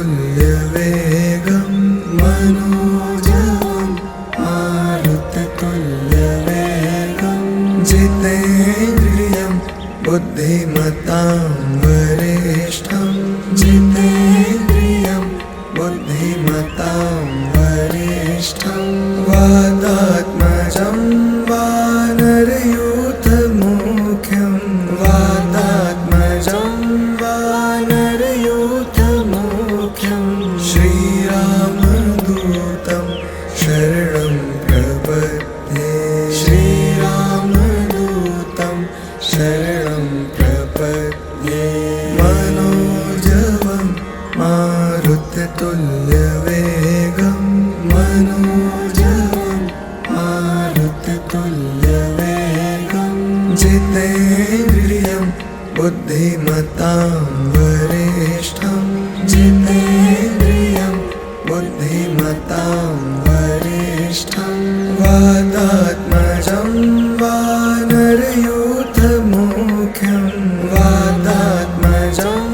मारुततुल्यवेगं मनोजवं मारुततुल्यवेगं जितेन्द्रियं बुद्धिमतां वरिष्ठं जितेन्द्रियं बुद्धिमतां वरिष्ठं वातात्मजं वानरयूथमुख्यं वातात्मजं वानरयूथमुख्यं श्रीरामदूतं शरणं प्रपद्ये श्रीरामदूतं शरणं प्रपद्ये मनोजवं मारुततुल्यवेगं मनोजवं मारुततुल्यवेगं जितेन्द्रियं बुद्धिमतां वरिष्ठं जितेन्द्रियं बुद्धिमतां वरिष्ठं वातात्मजं वानरयूथमुख्यं वातात्मजं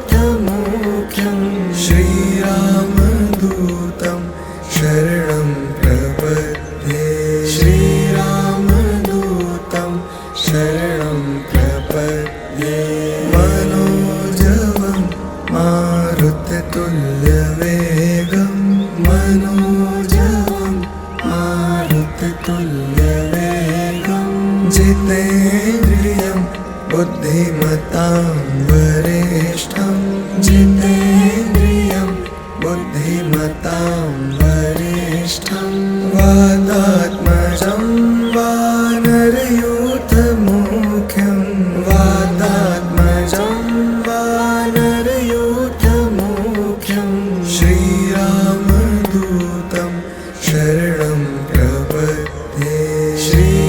वानरयूथमुख्यं श्रीरामदूतं शरणं प्रपद्ये श्रीरामदूतं शरणं प्रपद्ये मनोजवं मारुततुल्यवेगं मनोजवं मारुततुल्यवेगं जितेन्द्रियं बुद्धिमतां वरिष्ठं जितेन्द्रियं बुद्धिमतां वरिष्ठं वातात्मजं वानरयूथमुख्यं वातात्मजं वानरयूथमुख्यं श्रीरामदूतं शरणं प्रपद्ये श्रीरामदूतं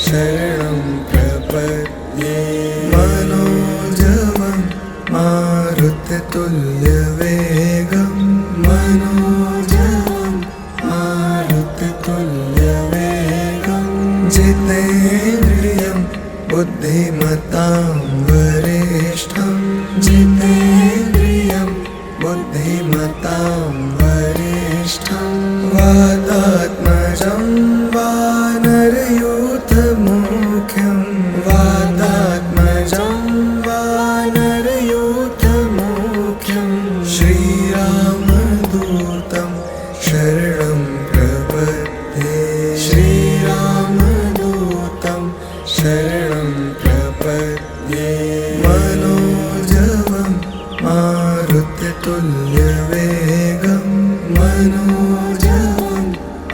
शरणं प्रपद्ये मनोजवं मारुततुल्यवेगं मनोजवं मारुततुल्यवेगं जितेन्द्रियं बुद्धिमतां वरिष्ठं जितेन्द्रियं बुद्धिमतां वरिष्ठं वातात्मजं वानरयूथमुख्यं वातात्मजं वानरयूथमुख्यं श्रीरामदूतं शरणं प्रपद्ये श्रीरामदूतं शरणं प्रपद्ये मनोजवं मारुततुल्यवेगं मनोजवं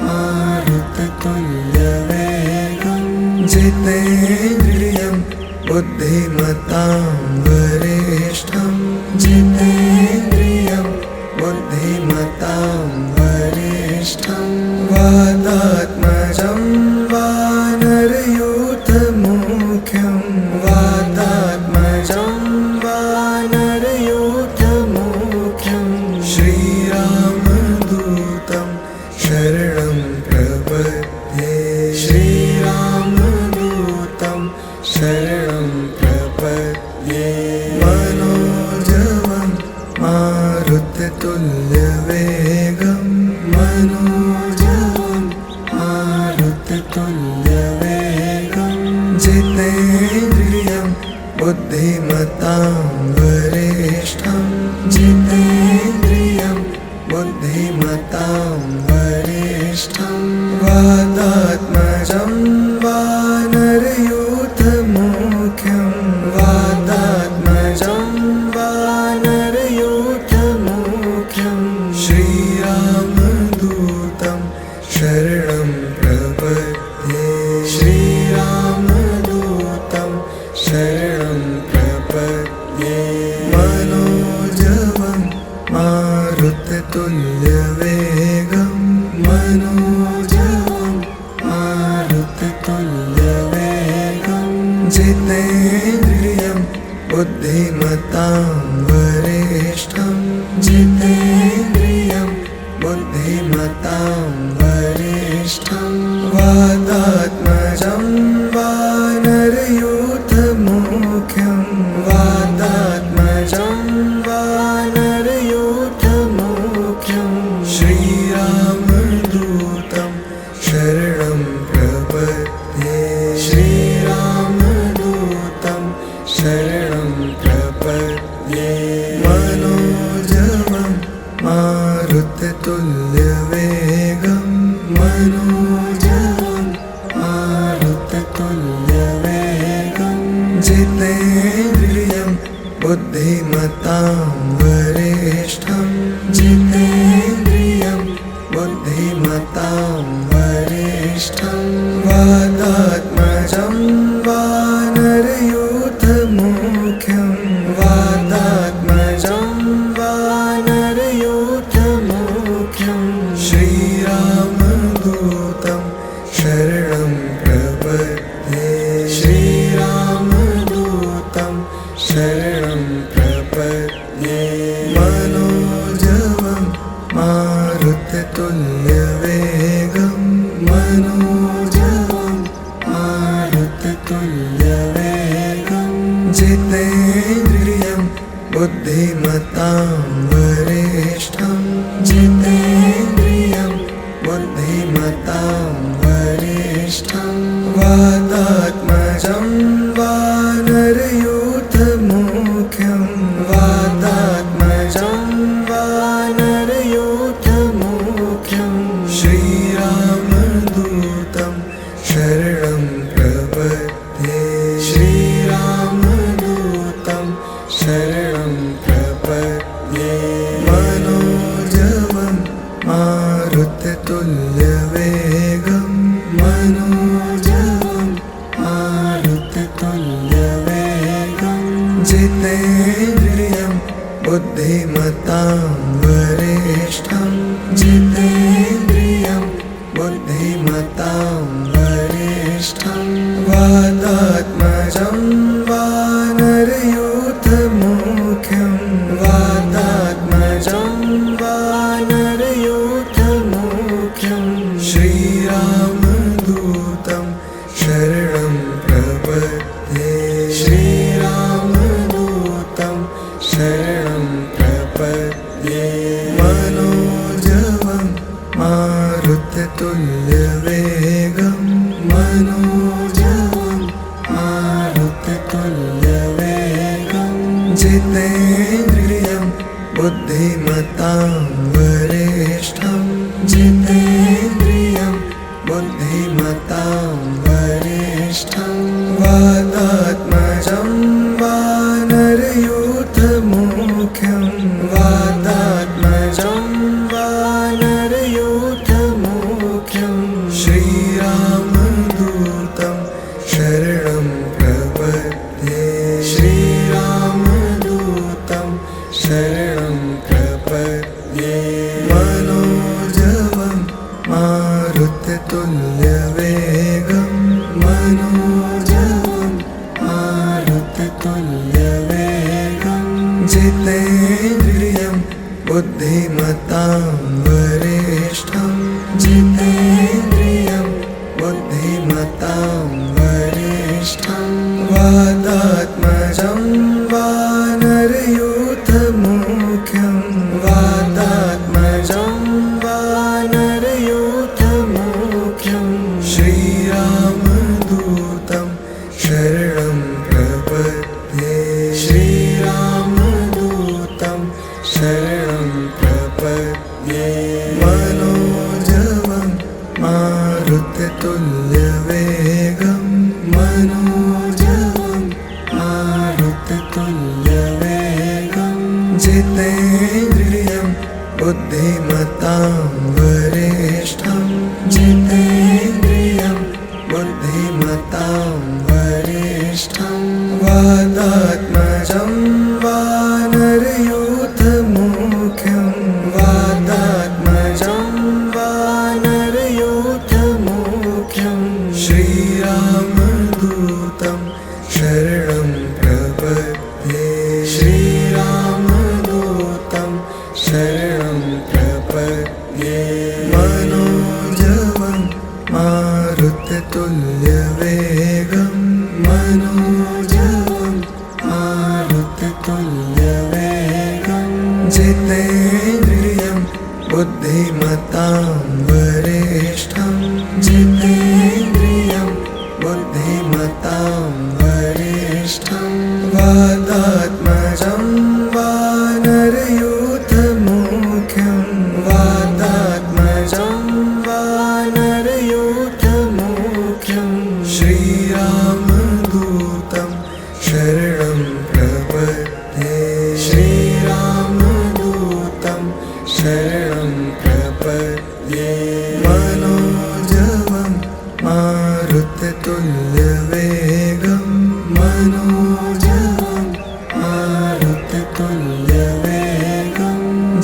मारुततुल्यवेगं जितेन्द्रियं बुद्धिमतां वरिष्ठं जितेन्द्रियं बुद्धिमतां वरिष्ठं वातात्मजं वानरयूथमुख्यं वातात्मजं वानरयूथमुख्यं श्रीरामदूतं शरणं प्रपद्ये श्रीरामदूतं शरणं प्रपद्ये मनोजवं मारुततुल्यवेगं मनोजवं मारुततुल्यवेगं जितेन्द्रियं बुद्धिमतां वरिष्ठं जितेन्द्रियं बुद्धिमतां वरिष्ठं वातात्मजं वानरयूथमुख्यं वातात्मजं वानरयूथमुख्यं श्रीरामदूतं शरणं प्रपद्ये श्रीरामदूतं शरणं प्रपद्ये मनोजवं मारुततुल्यवेगं मनोजवं मारुततुल्यवेगं जितेन्द्रियं बुद्धिमतां वरिष्ठं जितेन्द्रियं बुद्धिमतां वरिष्ठं वातात्मजं वानरयूथमुख्यं वाता प्रपद्ये मनोजवं मारुततुल्यवेगं मनोजवं मारुततुल्यवेगं जितेन्द्रियं बुद्धिमतां वरिष्ठं जितेन्द्रियं बुद्धिमतां वरिष्ठं वातात्मजं वानरयूथमुख्यं वातात्मजं वानरयूथमुख्यं श्रीरामदूतं शरणं प्रपद्ये श्रीरामदूतं शरणं प्रपद्ये मनोजवं मारुततुल्यवेगं मनोजवं मारुततुल्यवेगं जितेन्द्रियं बुद्धिमतां वरिष्ठं जितेन्द्रियं बुद्धिमतां वरिष्ठं वातात्मजं वानरयूथमुख्यं वातात्मजं वानरयूथमुख्यं श्रीरामदूतं शरणं प्रपद्ये श्रीरामदूतं शरणं प्रपद्ये मनोजवं मारुततुल्यवेगं मनोजवं मारुततुल्यवेगं जितेन्द्रियं बुद्धिमतां वरिष्ठं जितेन्द्रियं बुद्धिमतां वरिष्ठं वातात्मजं वानरयूथमुख्यं वातात्मजं वानरयूथमुख्यं श्रीरामदूतं शरणं प्रपद्ये श्रीरामदूतं शरणं प्रपद्ये मनोजवं मारुततुल्यवेगं मनोजवं मारुततुल्यवेगं जितेन्द्रियं बुद्धिमतां वरिष्ठं जितेन्द्रियं बुद्धिमतां वरिष्ठं वातात्मजं वानरयूथमुख्यं वातात्मजं वानरयूथमुख्यं श्रीरामदूतं शरणं प्रपद्ये श्रीरामदूतं शरणं प्रपद्ये मनोजवं मारुततुल्यवेगं मनोजवं मारुततुल्यवेगं जितेन्द्रियं बुद्धिमतां वरिष्ठं जितेन्द्रियं बुद्धिमतां वरिष्ठं वातात्मजं वानरयूथमुख्यं वातात्मजं वानरयूथमुख्यं श्रीरामदूतं शरणं प्रपद्ये श्रीरामदूतं शरणं प्रपद्ये मनोजवं मारुततुल्यवेगं मनोजवं मारुततुल्यवेगं जितेन्द्रियं बुद्धिमतां वरिष्ठं जितेन्द्रियं बुद्धिमतां वरिष्ठं वातात्मजं वानरयूथमुख्यं वातात्मजं वानरयूथमुख्यं श्रीरामदूतं शरणं प्रपद्ये श्रीरामदूतं शरणं प्रपद्ये मनोजवं मारुततुल्यवेगं मनोजवं मारुततुल्यवेगं जितेन्द्रियं बुद्धिमतां वरिष्ठं जितेन्द्रियं बुद्धिमतां वरिष्ठं वातात्मजं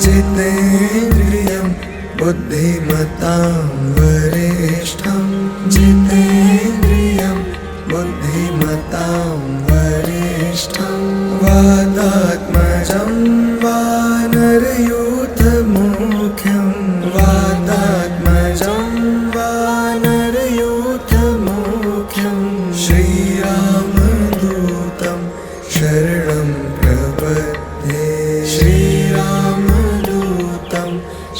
जितेन्द्रियं बुद्धिमतां वरिष्ठं जितेन्द्रियं बुद्धिमतां वरिष्ठं वातात्मजं वानरयूथमुख्यं वातात्मजं वानरयूथमुख्यं श्रीरामदूतं शरणं प्रपद्ये श्रीरामदूतं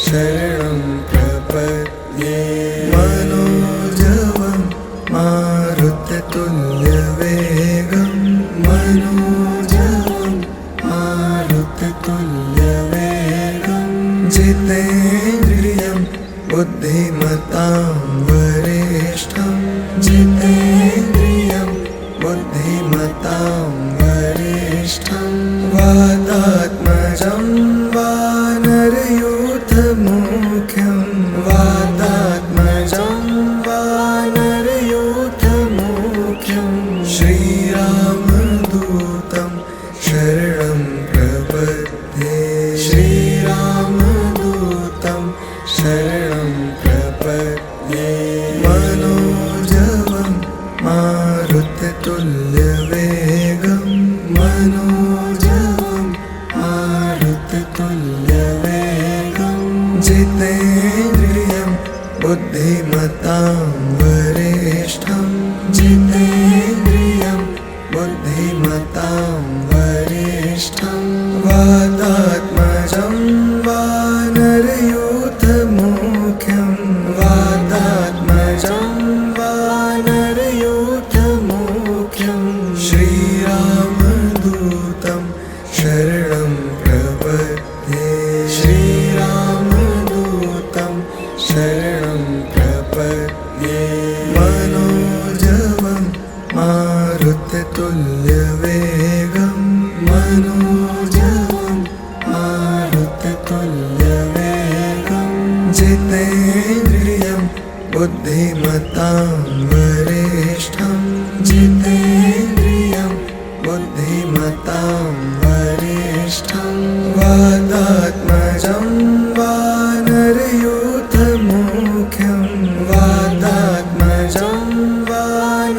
शरणं प्रपद्ये मनोजवं मारुततुल्यवेगं मनोजवं मारुततुल्यवेगं जितेन्द्रियं बुद्धिमतां वरिष्ठं जितेन्द्रियं बुद्धिमतां वरिष्ठं वातात्मजं वानरयूथमुख्यं वातात्मजं वानरयूथमुख्यं श्रीरामदूतं शरणं प्रपद्ये श्रीरामदूतं शरणं प्रपद्ये मनोजवं मारुततुल्यवेगं मनोजवं मारुततुल्यवेगं जितेन्द्रियं बुद्धिमतां वरिष्ठं जितेन्द्रियं बुद्धिमतां वरिष्ठं वातात्मजं वानरयूथमुख्यं वातात्मजं वानरयूथमुख्यं श्रीरामदूतं शरणं प्रपद्ये श्रीरामदूतं शरणं प्रपद्ये मनोजवं मारुततुल्यवेगं मनोजवं मारुततुल्यवेगं जितेन्द्रियं बुद्धिमतां वरिष्ठं जितेन्द्रियं बुद्धिमतां वरिष्ठं वातात्मजं वानरयूथमुख्यं वातात्मजं वानरयूथमुख्यं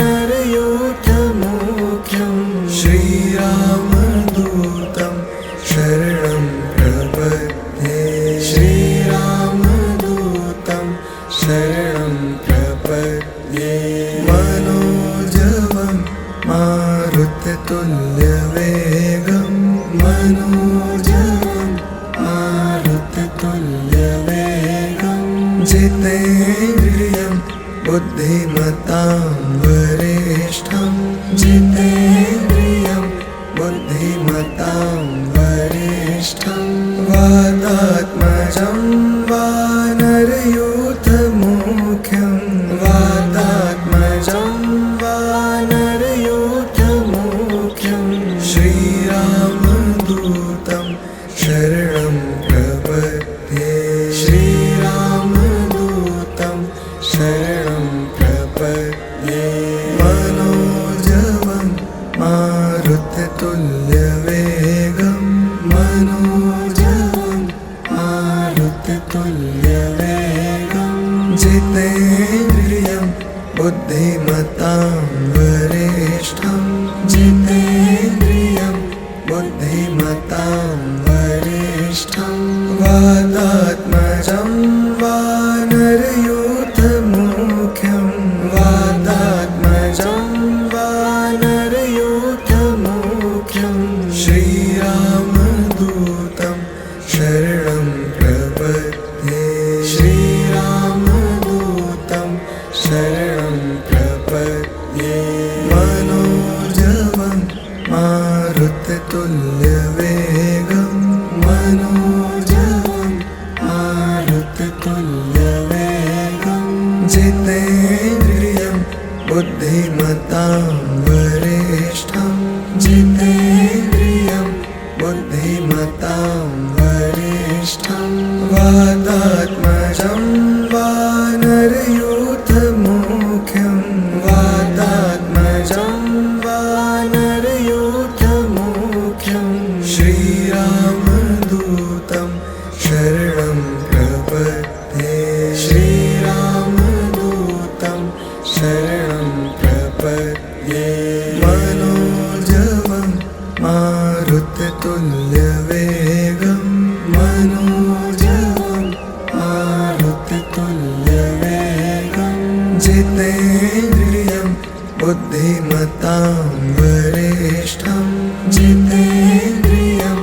श्रीरामदूतं शरणं प्रपद्ये श्रीरामदूतं शरणं प्रपद्ये मनोजवं मारुततुल्यवेगं मनोजवं मारुततुल्यवेगं जितेन्द्रियं बुद्धिमतां वरिष्ठं जितेन्द्रियं बुद्धिमतां वरिष्ठं वातात्मजं वानरयूथमुख्यं वातात्मजं वानरयूथमुख्यं श्रीरामदूतं शरणं प्रपद्ये श्रीरामदूतं शरणं प्रपद्ये मनोजवं मारुततुल्यवेगं मनोजवं मारुततुल्यवेगं जितेन्द्रियं बुद्धिमतां वरिष्ठं जितेन्द्रियं बुद्धिमतां वरिष्ठं वातात्मजं वानरयूथमुख्यं वातात्मजं वानरयूथमुख्यं श्रीरामदूतं शरणं प्रपद्ये श्रीरामदूतं शरणं प्रपद्ये मनोजवं मारुततुल्यवेगं मनोजवं मारुततुल्यवेगं जितेन्द्रियं बुद्धिमतां वरिष्ठं जितेन्द्रियं बुद्धिमतां वरिष्ठं वातात्मजं वानरयूथमुख्यं वातात्मजं वानरयूथमुख्यं श्रीरामदूतं मारुततुल्यवेगं मनोजवं मारुततुल्यवेगं जितेन्द्रियं बुद्धिमतां वरिष्ठं जितेन्द्रियं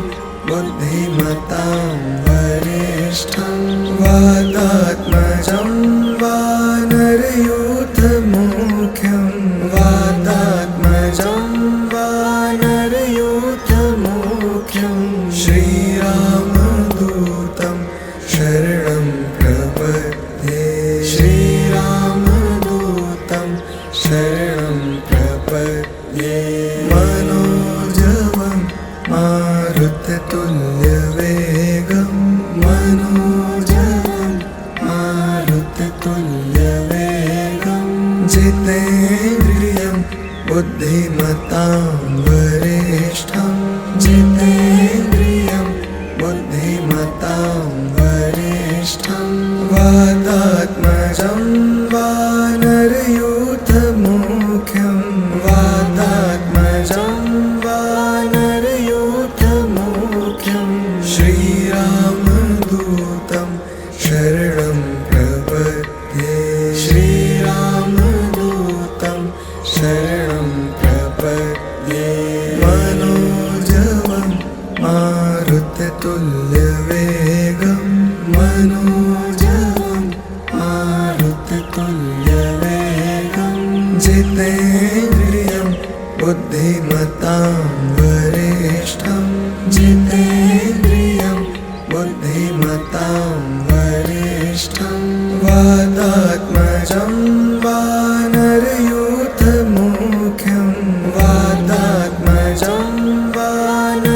बुद्धिमतां वरिष्ठं वातात्मजं वानरयूथमुख्यं वातात्मजं वानरयूथमुख्यं श्रीरामदूतं शरणं प्रपद्ये श्रीरामदूतं शरणं प्रपद्ये मनोजवं मारुततुल्यवेगं मनोजवं मारुततुल्यवेगं जितेन्द्रियं बुद्धिमतां वरिष्ठं जितेन्द्रियं बुद्धिमतां वरिष्ठं वातात्मजं वानरयूथमुख्यं वातात्मजं वानरयूथमुख्यं श्रीरामदूतं शरणं प्रपद्ये श्रीरामदूतं शरणं प्रपद्ये मनोजवं मारुततुल्यवेगं मनोजवं मारुततुल्यवेगं जितेन्द्रियं बुद्धिमतां वरिष्ठं जितेन्द्रियं बुद्धिमतां वरिष्ठं वातात्मजं वानरयूथमुख्यं वातात्मजं वानरयूथमुख्यं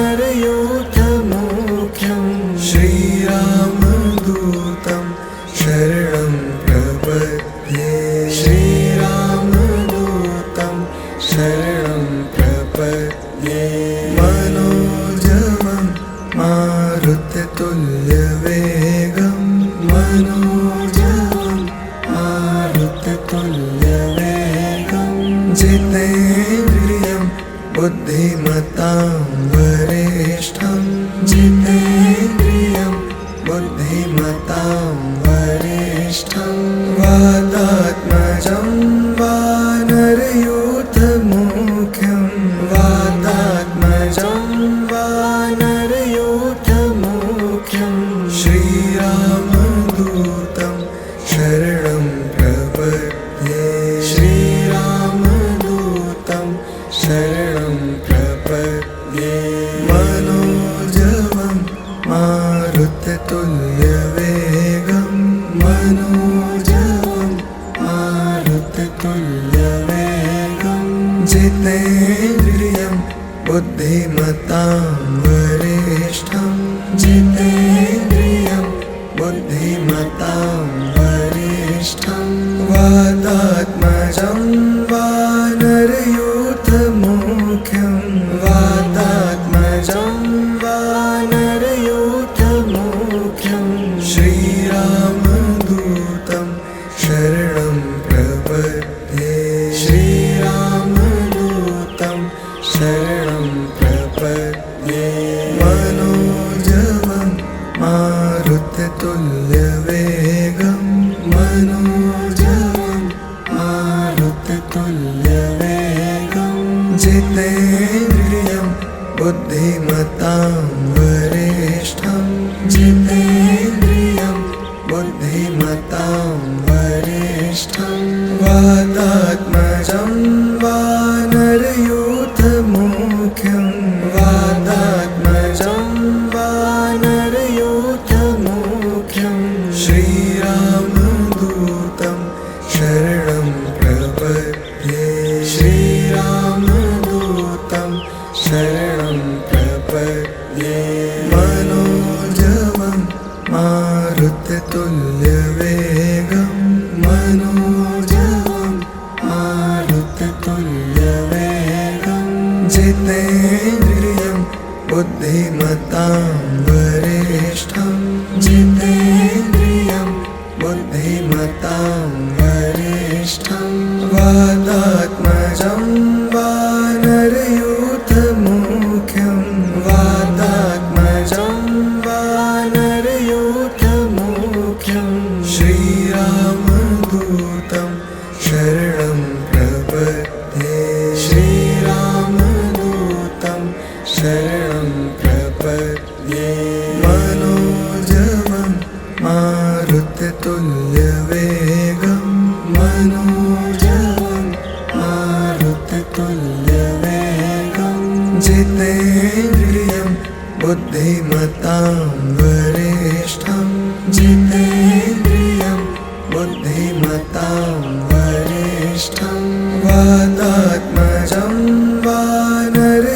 श्रीरामदूतं शरणं प्रपद्ये श्रीरामदूतं शरणं प्रपद्ये मनोजवं मारुततुल्यवेगं मनोजवं मारुततुल्यवेगं जितेन्द्रियं बुद्धिमतां वरिष्ठं जितेन्द्रियं बुद्धिमतां वरिष्ठं वातात्मजं वानरयूथमुख्यं वातात्मजं वानरयूथमुख्यं श्रीरामदूतं शरणं प्रपद्ये श्रीरामदूतं शरणं प्रपद्ये मनोजवं मारुततुल्यवेगं मनोजवं मारुततुल्यवेगं जितेन्द्रियं बुद्धिमतां वरिष्ठं जितेन्द्रियं बुद्धिमतां वरिष्ठं वातात्मजं वानरयूथमुख्यं वातात्मजं वानरयूथमुख्यं श्रीरामदूतं शरणं प्रपद्ये श्रीरामदूतं शरणं प्रपद्ये मनोजवं मारुततुल्यवेगं मनोजवं मारुततुल्यवेगं जितेन्द्रियं बुद्धिमतां वरिष्ठं जितेन्द्रियं बुद्धिमतां वरिष्ठं वातात्मजं वानरयूथमुख्यं वातात्मजं वानरयूथमुख्यं श्रीरामदूतं शरणं प्रपद्ये श्रीरामदूतं शरणं प्रपद्ये मनोजवं मारुततुल्यवेगं मनोजवं मारुततुल्यवेगं जितेन्द्रियं बुद्धिमतां वरिष्ठं जितेन्द्रियं बुद्धिमतां वरिष्ठं वातात्मजं वानरयूथमुख्यं बुद्धिमतां वरिष्ठं जितेन्द्रियं बुद्धिमतां वरिष्ठं वातात्मजं वानरयूथमुख्यं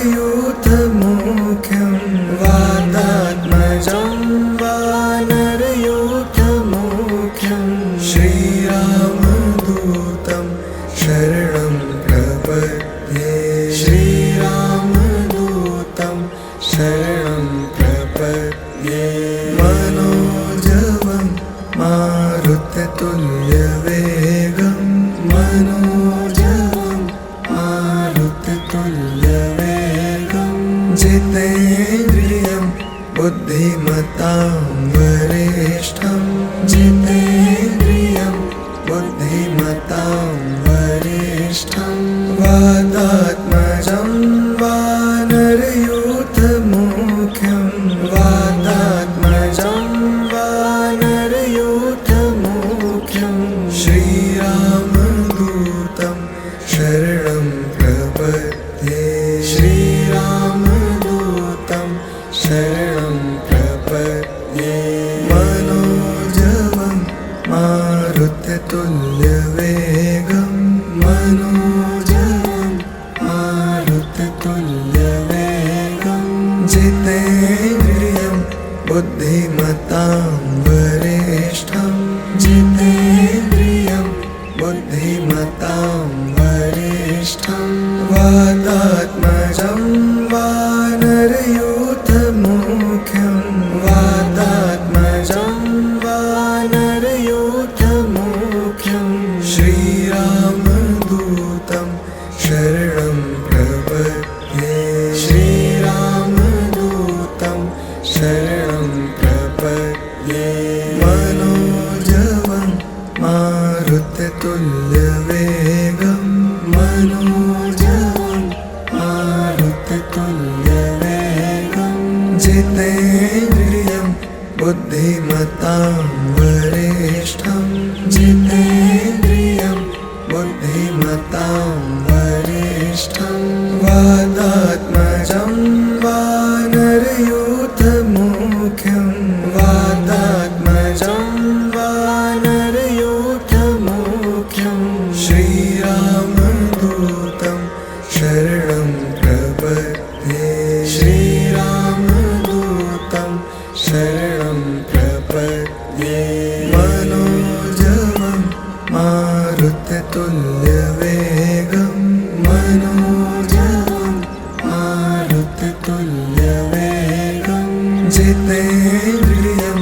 वातात्मजं वानरयूथमुख्यं श्रीरामदूतं शरणं प्रपद्ये श्रीरामदूतं शरणं प्रपद्ये मनोजवं मारुततुल्यवेगं मनोजवं मारुततुल्यवेगं जितेन्द्रियं बुद्धिमतां वरिष्ठं जितेन्द्रियं बुद्धिमतां वरिष्ठं वातात्मजं वानरयूथमुख्यं वातात्मजं वानरयूथमुख्यं श्रीरामदूतं शरणं प्रपद्ये श्रीरामदूतं शरणं प्रपद्ये मनोजवं मारुततुल्यवेगं मनोजवं मारुततुल्यवेगं जितेन्द्रियं बुद्धिमतां वरिष्ठं जितेन्द्रियं बुद्धिमतां वरिष्ठं वातात्मजं वानरयूथमुख्यं वातात्मजं वानरयूथमुख्यं श्रीरामदूतं शरणं प्रपद्ये श्रीरामदूतं शरणं प्रपद्ये मनोजवं मारुततुल्यवेगं मनोजवं मारुततुल्यवेगं जितेन्द्रियं बुद्धिमतां वरिष्ठं जितेन्द्रियं बुद्धिमतां वरिष्ठं वातात्मजं वानरयूथमुख्यं वातात्मजं वानरयूथमुख्यं श्रीरामदूतं शरणं प्रपद्ये श्रीरामदूतं शरणं प्रपद्ये मनोजवं मारुततुल्यवेगं मनोजवं मारुततुल्यवेगं जितेन्द्रियं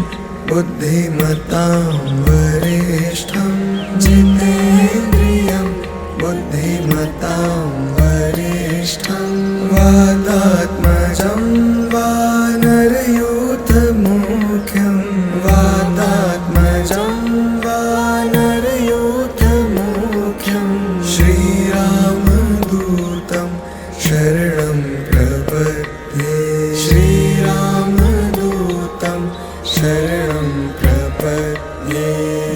बुद्धिमतां वरिष्ठं जितेन्द्रियं बुद्धिमतां वरिष्ठं वातात्मजं वानरयूथमुख्यं वातात्मजं वानरयूथमुख्यं श्रीरामदूतं शरणं प्रपद्ये श्रीरामदूतं शरणं प्रपद्ये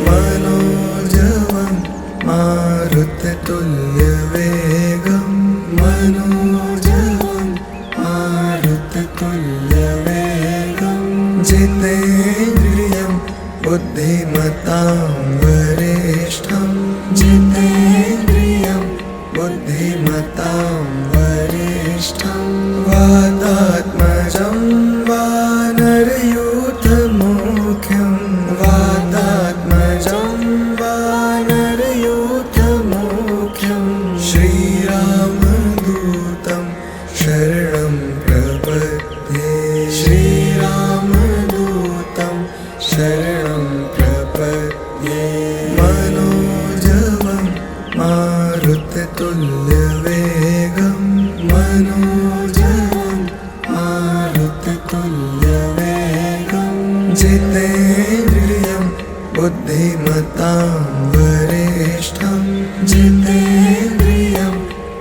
मनोजवं मारुततुल्यवेगं मनोजवं मारुततुल्यवेगं जितेन्द्रियं बुद्धिमतां वरिष्ठं जितेन्द्रियं बुद्धिमतां वरिष्ठं वातात्मजं वानरयूथमुख्यं वातात्मजं वानरयूथमुख्यं श्रीरामदूतं शरणं प्रपद्ये श्रीरामदूतं शरणं प्रपद्ये मनोजवं मारुततुल्यवेगं मनोजवं मारुततुल्यवेगं जितेन्द्रियं बुद्धिमतां वरिष्ठं जितेन्द्रियं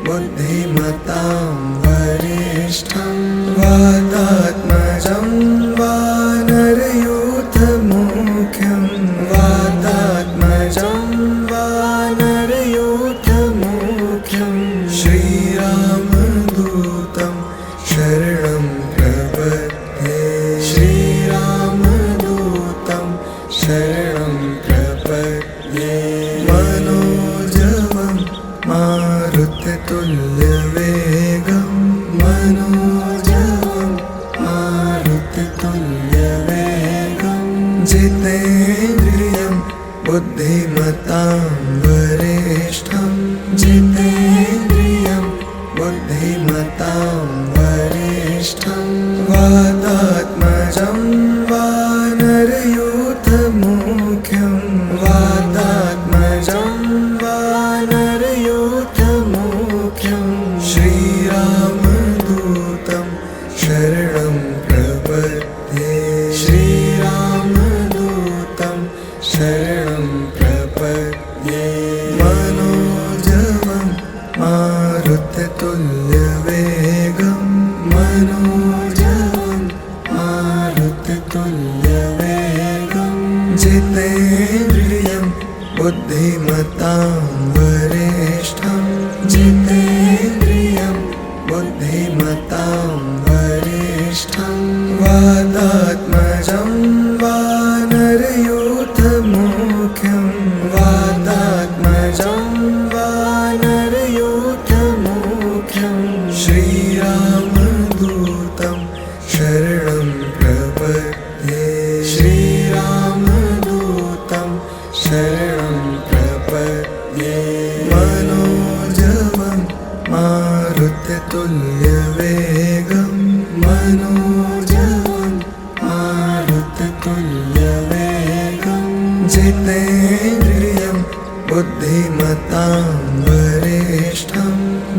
बुद्धिमतां वरिष्ठं वातात्मजं वानरयूथमुख्यं वातात्मजं वानरयूथमुख्यं श्रीरामदूतं शरणं प्रपद्ये मारुततुल्यवेगं जितेन्द्रियं बुद्धिमतां वरिष्ठं जितेन्द्रियं बुद्धिमतां वरिष्ठं वातात्मजं वानरयूथमुख्यं वातात्मजं वानरयूथमुख्यं श्रीरामदूतं शरणं प्रपद्ये श्रीरामदूतं शरणं प्रपद्ये मनोजवं मारुततुल्यवेगं मनोजवं मारुततुल्यवेगं जितेन्द्रियं बुद्धिमतां वरिष्ठं जितेन्द्रियं बुद्धिमतां वरिष्ठं वातात्मजं वानरयूथमुख्यं वातात्मजं वानरयूथमुख्यं श्रीरामदूतं शरणं प्रपद्ये श्रीरामदूतं शरणं प्रपद्ये मनोजवं मारुततुल्यवेगं मनोजवं मारुततुल्यवेगं जितेन्द्रियं बुद्धिमतां वरिष्ठं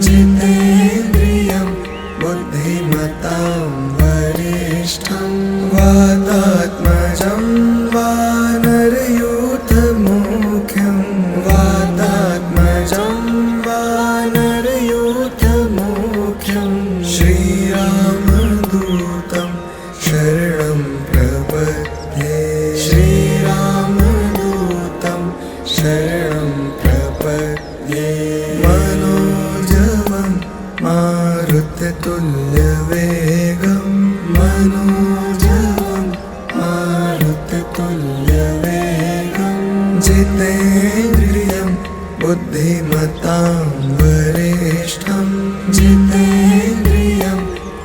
जितेन्द्रियं बुद्धिमतां वरिष्ठं वातात्मजं वानरयूथमुख्यं वातात्मजं वानरयूथमुख्यं श्रीरामदूतं शरणं प्रपद्ये श्रीरामदूतं शरणं प्रपद्ये मनोजवं मारुततुल्यवेगं मनोजवं मारुततुल्यवेगं जितेन्द्रियं बुद्धिमतां वरिष्ठं जितेन्द्रियं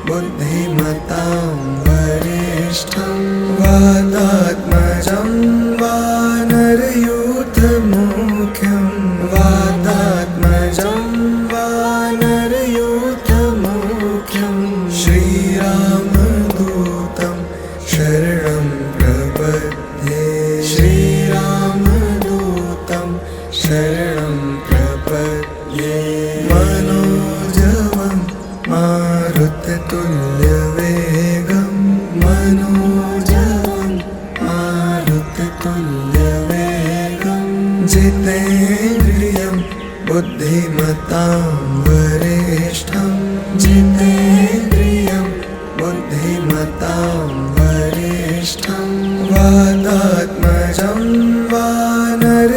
बुद्धिमतां वरिष्ठं वातात्मजं वानरयूथमुख्यं वातात्मजं वानरयूथमुख्यं श्रीरामदूतं शरणं प्रपद्ये श्रीरामदूतं शरणं प्रपद्ये मनोजवं मारुततुल्यवेगं मनोजवं मारुततुल्यवेगं जितेन्द्रियं बुद्धिमतां वरिष्ठं जितेन्द्रियं बुद्धिमतां वरिष्ठं वातात्मजं वानरयूथमुख्यं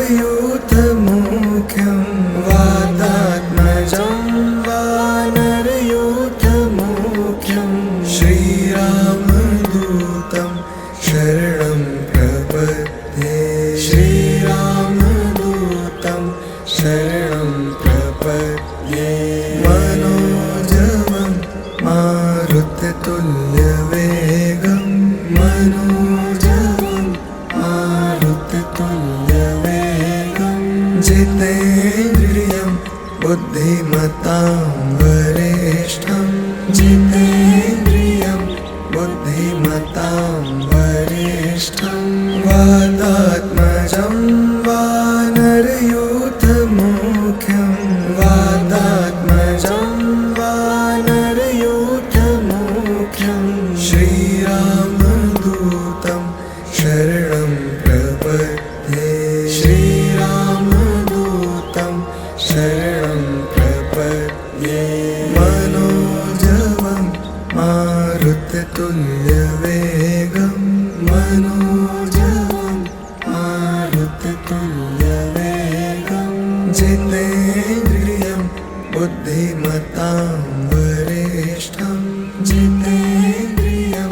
वातात्मजं वानरयूथमुख्यं श्रीरामदूतं शरणं प्रपद्ये श्रीरामदूतं शरणं प्रपद्ये मनोजवं मारुततुल्यवेगं मनोजवं मारुततुल्यवेगं जितेन्द्रियं बुद्धिमतां वरिष्ठं जितेन्द्रियं बुद्धिमतां वरिष्ठं वातात्मजं वानरयूथमुख्यं वातात्मजं वानरयूथमुख्यं श्रीरामदूतं शरणं प्रपद्ये श्रीरामदूतं शरणं प्रपद्ये मनोजवं मारुततुल्यवेगं मनोजवं मारुततुल्यवेगं जितेन्द्रियं बुद्धिमतां वरिष्ठं जितेन्द्रियं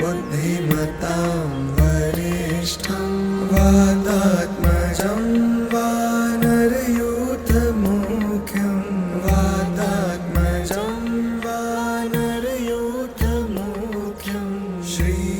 बुद्धिमतां वरिष्ठं वातात्मजं वानरयूथमुख्यं वातात्मजं वानरयूथमुख्यं श्री